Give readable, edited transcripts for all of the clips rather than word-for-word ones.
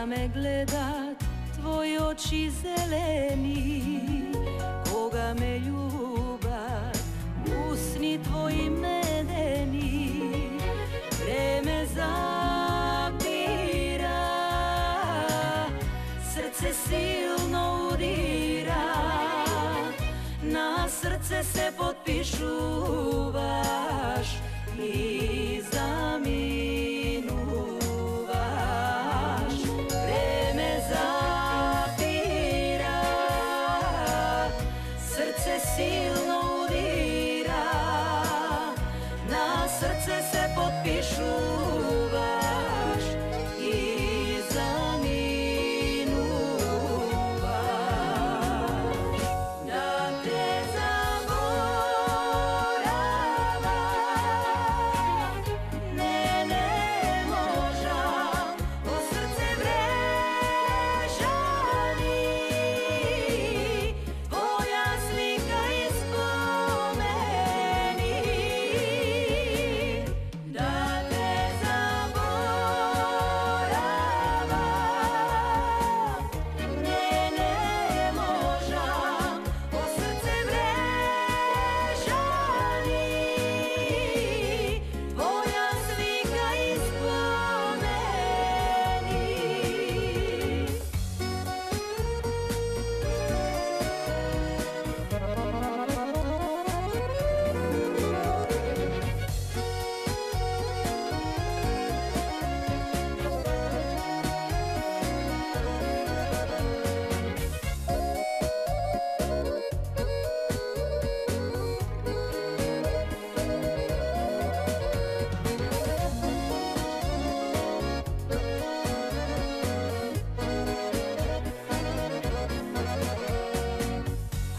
me gledat tvoj oči zeleni, koga me ljubav, usni tvoji medeni, vreme zapira, srce silno udira, na srce se potpišu vaš i zaminu vaš. Vreme zapira, srce silno udira, na srce se potpišu vaš i zaminu vaš. Da te zaboravam, ne možam, o srce vrežani, tvoja slika i spomeni. Da te zaboravam, ne možam, o srce vrežani, tvoja slika i spomeni.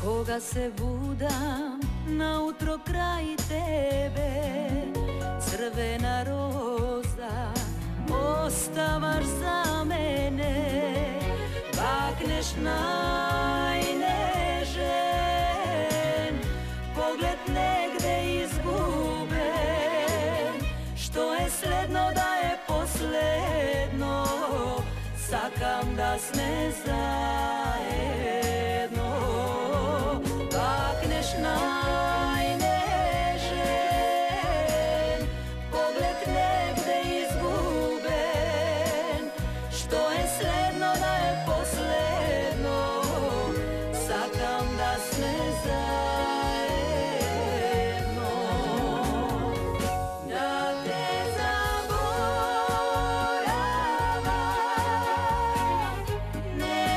Koga se budam nautro kraj tebe, crvena roza, ostavaš za mene, bakneš najnežen, pogled negde izguben, što je sledno da je posledno, sakam da sme zajedno. Bakneš najnežen, pogled negde izguben, što je sledno da je posledno, sakam da sme zajedno. Da te zaboravam, ne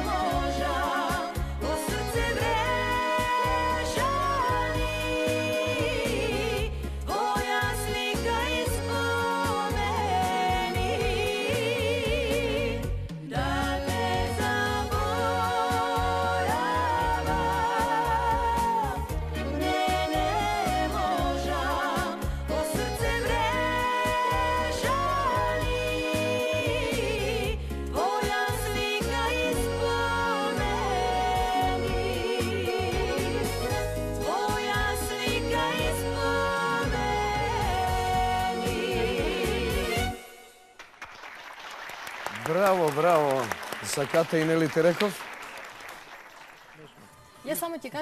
možam, o srce vrežani, tvoja slika i spomeni. Da te zaboravam, ne možam, o srce vrežani, tvoja slika i spomeni. Tvoja slika i spomeni. Браво, браво! Сакате и нели Тереков? Я само ти кажа